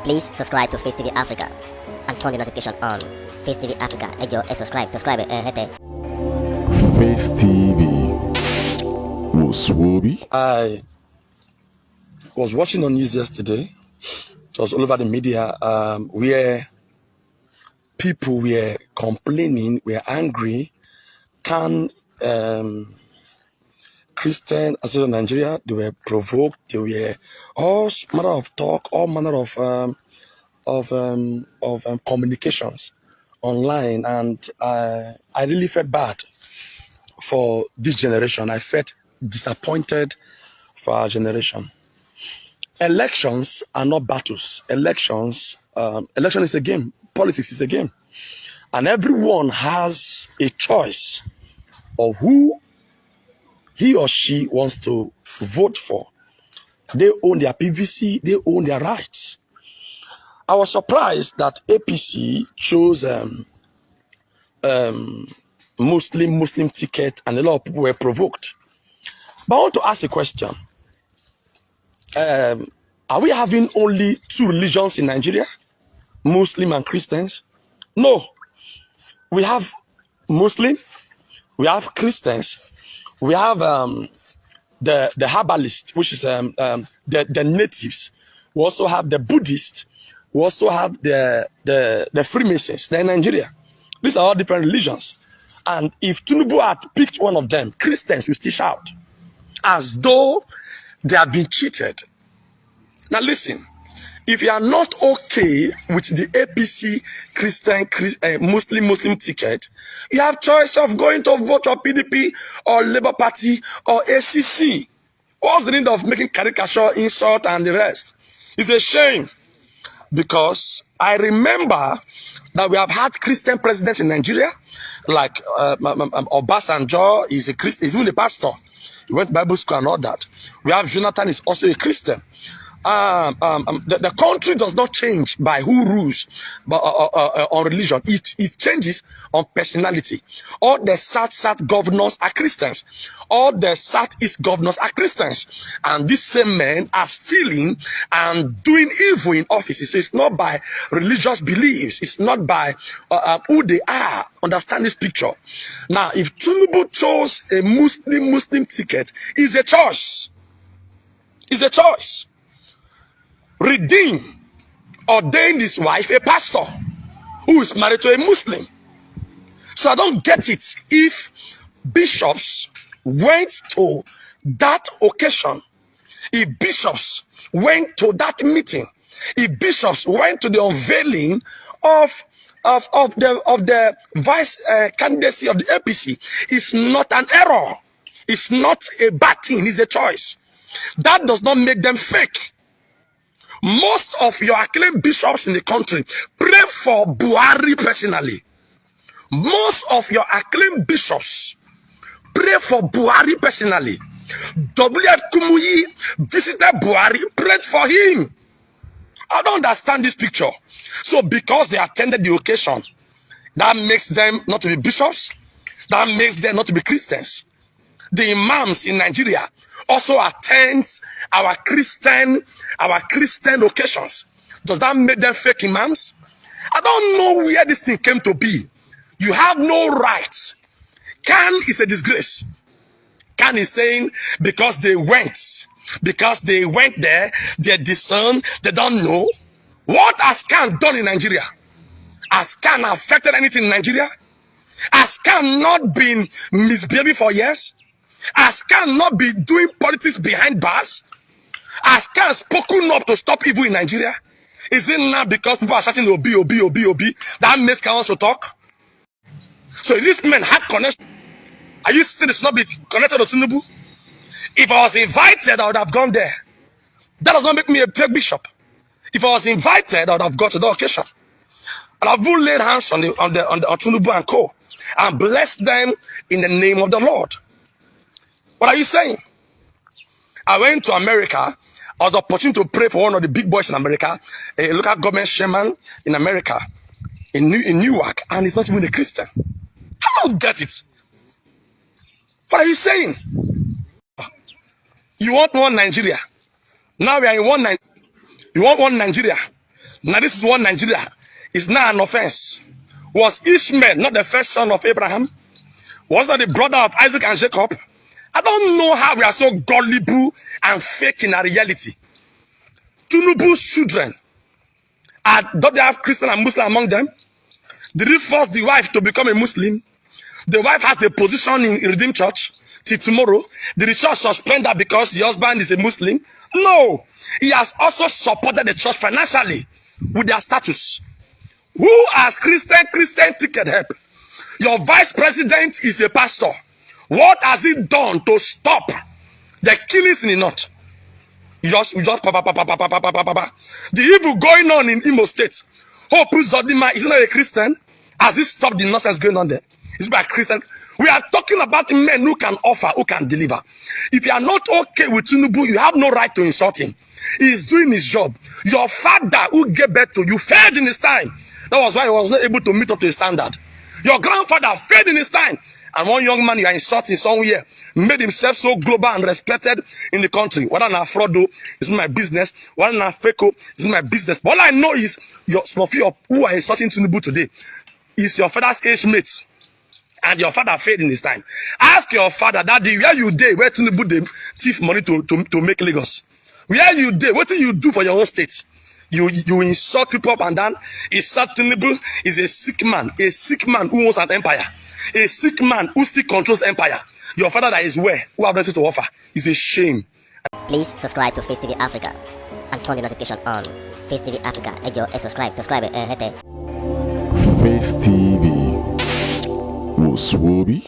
Please subscribe to Face TV Africa and turn the notification on. Face TV Africa, ẹ jọ̀ọ́ ẹ subscribe, hete. Face TV was Swoby. I was watching on news yesterday. It was all over the media where people were complaining, were angry. Can Christian as in Nigeria, they were provoked. They were all manner of talk, all manner of communications online, and I really felt bad for this generation. I felt disappointed for our generation. Elections are not battles. Election is a game. Politics is a game. And everyone has a choice of who he or she wants to vote for. They own their PVC. They own their rights. I was surprised that APC chose Muslim ticket, and a lot of people were provoked. But I want to ask a question. Are we having only two religions in Nigeria? Muslim and Christians? No. We have Muslim, we have Christians, we have the herbalists, which is the natives. We also have the Buddhists. We also have the Freemasons. They're in Nigeria. These are all different religions. And if Tinubu had picked one of them, Christians will still shout as though they have been cheated. Now listen, if you are not okay with the APC Muslim ticket, you have choice of going to vote for PDP or Labour Party or ACC. What's the need of making caricature, insult, and the rest? It's a shame, because I remember that we have had Christian presidents in Nigeria, like Obasanjo is a Christian, he's even a pastor. He went to Bible school and all that. We have Jonathan is also a Christian. The country does not change by who rules on religion. It changes on personality. All the South governors are Christians. All the Southeast governors are Christians. And these same men are stealing and doing evil in offices. So it's not by religious beliefs. It's not by who they are. Understand this picture. Now, if Tinubu chose a Muslim ticket, it's a choice. It's a choice. Redeem ordained his wife a pastor who is married to a Muslim. So I don't get it. If bishops went to that occasion, if bishops went to that meeting, if bishops went to the unveiling of the vice candidacy of the APC, it's not an error. It's not a bad thing. It's a choice. That does not make them fake. Most of your acclaimed bishops in the country pray for Buhari personally. Most of your acclaimed bishops pray for Buhari personally. W.F. Kumuyi visited Buhari, prayed for him. I don't understand this picture. So because they attended the occasion, that makes them not to be bishops, that makes them not to be Christians. The imams in Nigeria also attend our Christian occasions. Does that make them fake imams? I don't know where this thing came to be. You have no right. Khan is a disgrace. Khan is saying because they went there, they discern, they don't know. What has Khan done in Nigeria? Has Khan affected anything in Nigeria? Has Khan not been misbehaving for years? Has Khan not been doing politics behind bars? Has Khan spoken up to stop evil in Nigeria? Is it now because people are shouting Obi, that makes Khan also talk? So if this man had connection, are you saying it's not be connected to Tinubu? If I was invited, I would have gone there. That does not make me a fake bishop. If I was invited, I would have gone to the occasion. And I've laid hands on Tinubu and co. and blessed them in the name of the Lord. What are you saying? I went to America. I was opportunity to pray for one of the big boys in America, a local government chairman in America, in Newark, and he's not even a Christian. I don't get it. What are you saying? You want one Nigeria. Now we are in one Nigeria. You want one Nigeria. Now this is what Nigeria is now an offense. Was Ishmael not the first son of Abraham? Was not the brother of Isaac and Jacob? I don't know how we are so gullible and fake in our reality. Tinubu's children, don't they have Christian and Muslim among them? Did he force the wife to become a Muslim? The wife has a position in Redeemed Church till tomorrow. Did the church suspend her because the husband is a Muslim? No. He has also supported the church financially with their status. Who has Christian ticket help? Your vice president is a pastor. What has he done to stop the killings in the north? The evil going on in Imo State. Hope Uzodinma is not a Christian. Has he stopped the nonsense going on there? He's not a Christian. We are talking about men who can offer, who can deliver. If you are not okay with Tinubu, you have no right to insult him. He is doing his job. Your father who gave birth to you failed in his time. That was why he was not able to meet up to his standard. Your grandfather failed in his time. And one young man you are insulting somewhere made himself so global and respected in the country. Whether not fraud is my business. Whether not fake is my business. But all I know is some of you who are insulting Tinubu today is your father's age mate. And your father failed in his time. Ask your father, Daddy, where you dey? Where Tinubu dey thief money to make Lagos? Where you dey? What do you do for your own state? You insult people up and down. Insult Tinubu is a sick man who owns an empire. A sick man who still controls empire. Your father that is where, who have nothing to offer, is a shame. Please subscribe to Face TV Africa and turn the notification on. Face TV Africa, subscribe, Face TV was Swoby.